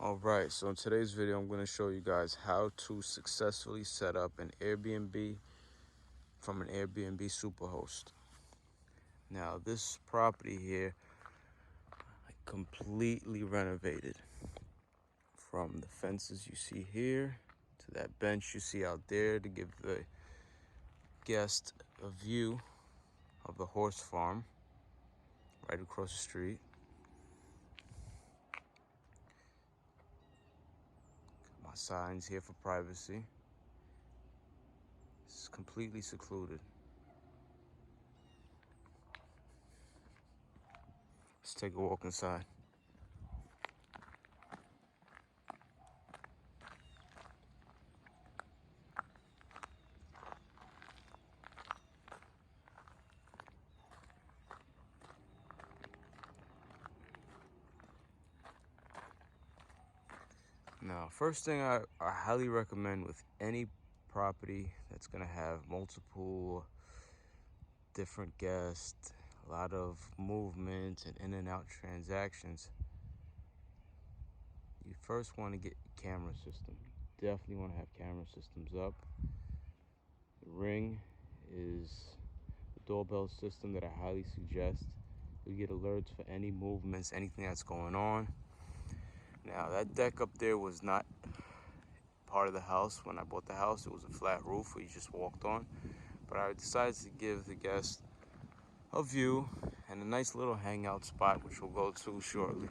Alright, so in today's video, I'm going to show you guys how to successfully set up an Airbnb from an Airbnb Superhost. Now, this property here, I completely renovated. From the fences you see here to that bench you see out there to give the guest a view of the horse farm right across the street. My signs here for privacy. It's completely secluded. Let's take a walk inside. Now, first thing I highly recommend with any property that's gonna have multiple different guests, a lot of movement and in and out transactions, you first want to get your camera system. Definitely want to have camera systems up. The Ring is the doorbell system that I highly suggest. You get alerts for any movements, anything that's going on. Now, that deck up there was not part of the house. When I bought the house, it was a flat roof where you just walked on. But I decided to give the guests a view and a nice little hangout spot, which we'll go to shortly.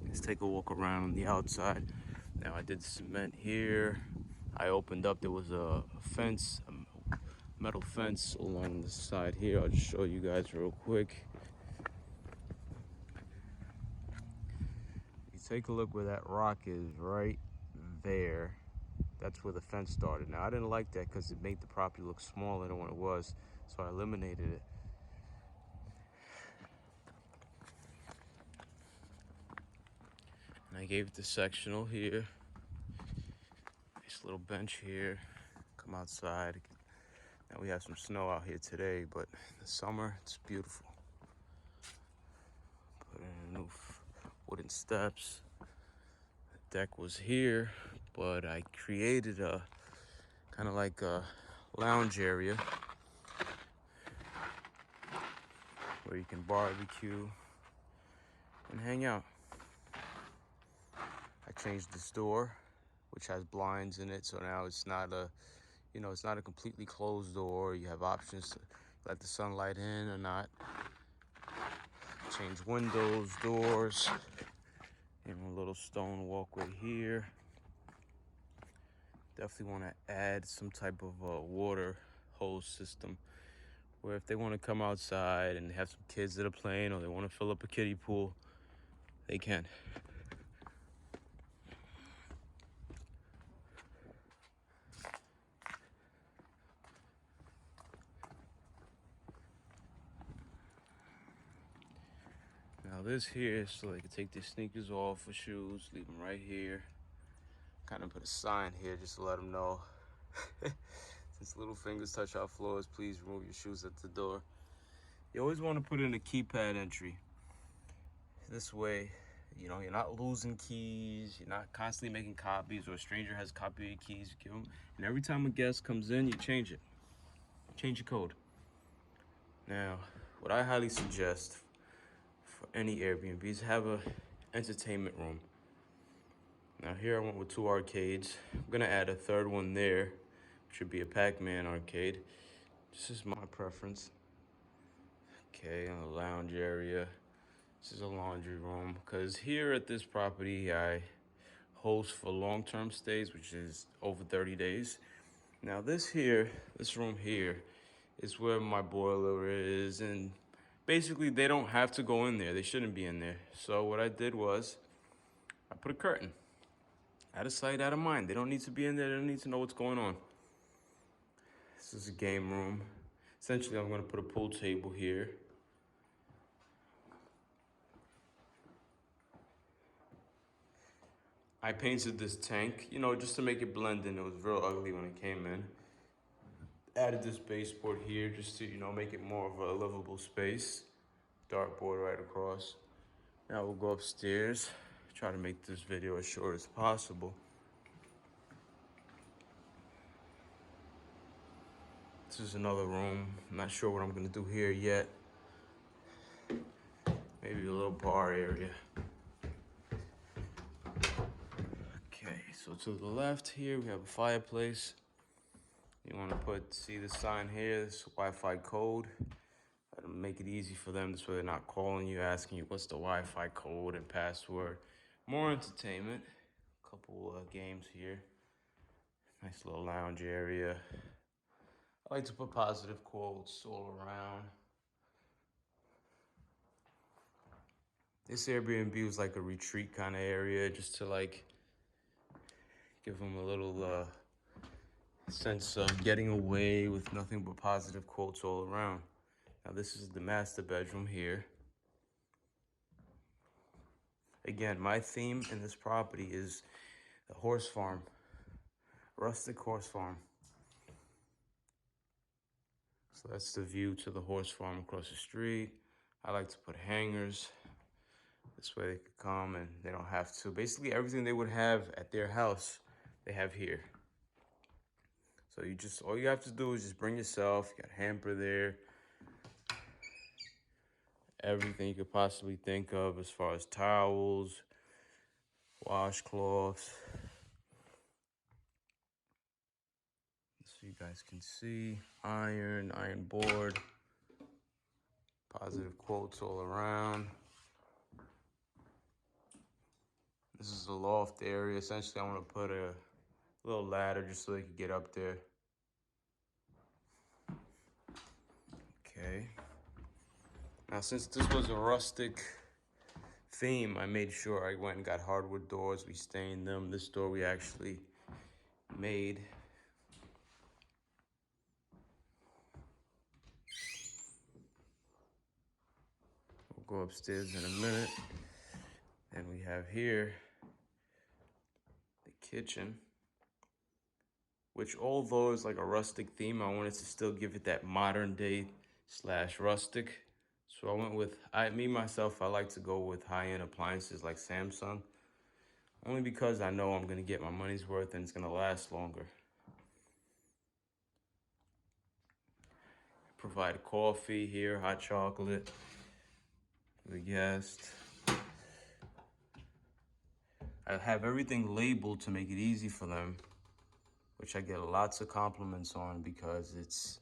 Let's take a walk around on the outside. Now, I did cement here. I opened up, there was a fence, a metal fence along the side here. I'll just show you guys real quick. You take a look where that rock is right there. That's where the fence started. Now, I didn't like that because it made the property look smaller than what it was, so I eliminated it. And I gave it the sectional here. Nice little bench here. Come outside. Now, we have some snow out here today, but in the summer, it's beautiful. Put in new wooden steps. The deck was here, but I created a kind of like a lounge area where you can barbecue and hang out. I changed this door, which has blinds in it, so now it's not a, it's not a completely closed door. You have options to let the sunlight in or not. Change windows, doors, and a little stone walkway here. Definitely want to add some type of a water hose system where if they want to come outside and have some kids that are playing or they want to fill up a kiddie pool, they can. Now this here is so they can take their sneakers off or shoes, leave them right here. Kind of put a sign here just to let them know. Since little fingers touch our floors, please remove your shoes at the door. You always want to put in a keypad entry. This way, you're not losing keys, you're not constantly making copies, or a stranger has a copy of your keys, you give them. And every time a guest comes in, you change it. Change your code. Now, what I highly suggest for any Airbnbs, have a entertainment room. Now here I went with 2 arcades. I'm gonna add a third one there, which would be a Pac-Man arcade. This is my preference. Okay, a lounge area. This is a laundry room, because here at this property, I host for long-term stays, which is over 30 days. Now this room here is where my boiler is, and basically they don't have to go in there. They shouldn't be in there. So what I did was I put a curtain. Out of sight, out of mind. They don't need to be in there. They don't need to know what's going on. This is a game room. Essentially, I'm going to put a pool table here. I painted this tank, just to make it blend in. It was real ugly when it came in. Added this baseboard here just to, make it more of a livable space. Dartboard right across. Now we'll go upstairs, try to make this video as short as possible. This is another room. I'm not sure what I'm gonna do here yet. Maybe a little bar area. Okay, so to the left here, we have a fireplace. You wanna see the sign here, this Wi-Fi code. That'll make it easy for them, this way they're not calling you, asking you what's the Wi-Fi code and password. More entertainment, a couple games here. Nice little lounge area. I like to put positive quotes all around. This Airbnb was like a retreat kind of area, just to like give them a little sense of getting away with nothing but positive quotes all around. Now this is the master bedroom here. Again, my theme in this property is a horse farm, rustic horse farm. So that's the view to the horse farm across the street. I like to put hangers. This way they could come and they don't have to. Basically everything they would have at their house, they have here. So all you have to do is just bring yourself. You got a hamper there. Everything you could possibly think of as far as towels, washcloths. So you guys can see iron board, positive quotes all around. This is the loft area. Essentially, I want to put a little ladder just so they can get up there. Okay. Now, since this was a rustic theme, I made sure I went and got hardwood doors. We stained them. This door we actually made. We'll go upstairs in a minute. And we have here the kitchen, which although it's like a rustic theme, I wanted to still give it that modern day / rustic. So I went with, myself, I like to go with high-end appliances like Samsung, only because I know I'm gonna get my money's worth and it's gonna last longer. Provide coffee here, hot chocolate for the guest. I have everything labeled to make it easy for them, which I get lots of compliments on because it's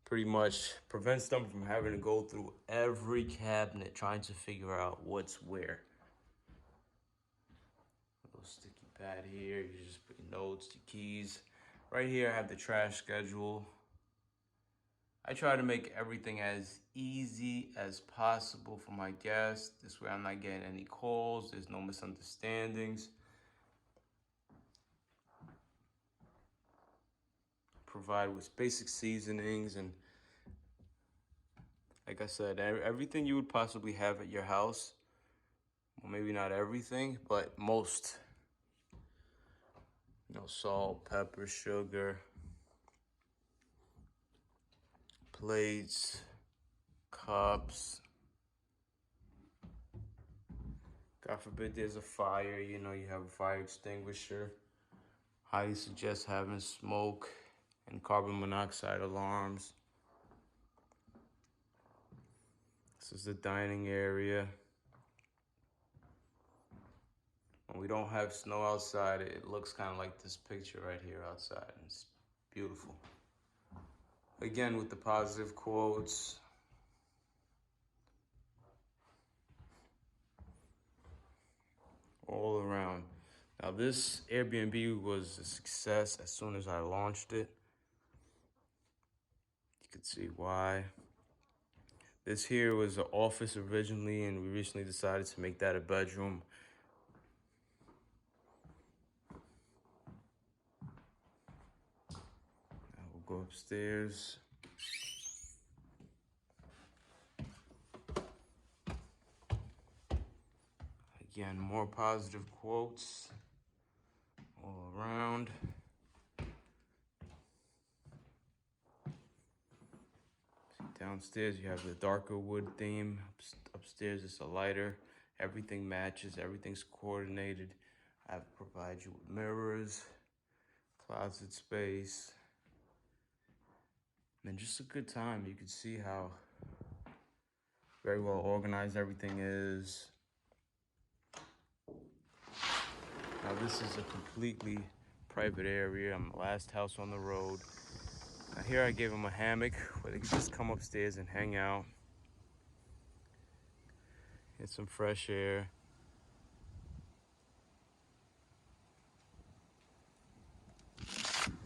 pretty much prevents them from having to go through every cabinet trying to figure out what's where. A little sticky pad here, you just put your notes, your keys. Right here I have the trash schedule. I try to make everything as easy as possible for my guests. This way I'm not getting any calls, there's no misunderstandings. Provide with basic seasonings and, like I said, everything you would possibly have at your house. Well, maybe not everything, but most. Salt, pepper, sugar, plates, cups. God forbid there's a fire, you have a fire extinguisher. Highly suggest having smoke and carbon monoxide alarms. This is the dining area. When we don't have snow outside, it looks kind of like this picture right here outside. It's beautiful. Again, with the positive quotes. All around. Now this Airbnb was a success as soon as I launched it. You can see why. This here was an office originally, and we recently decided to make that a bedroom. Now we'll go upstairs. Again, more positive quotes all around. Downstairs, you have the darker wood theme. Upstairs, it's a lighter. Everything matches, everything's coordinated. I provide you with mirrors, closet space, and just a good time. You can see how very well organized everything is. Now this is a completely private area. I'm the last house on the road. Now here I gave them a hammock where they can just come upstairs and hang out, get some fresh air.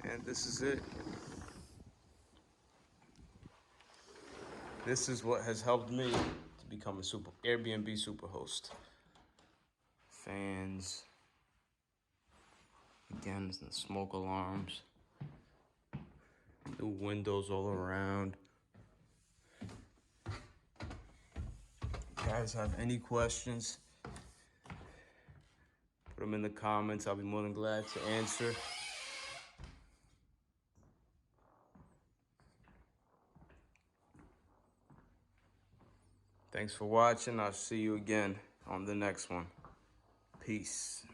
And this is it. This is what has helped me to become a Airbnb Superhost. Fans. Again, the smoke alarms. New windows all around. If you guys have any questions, put them in the comments. I'll be more than glad to answer. Thanks for watching. I'll see you again on the next one. Peace.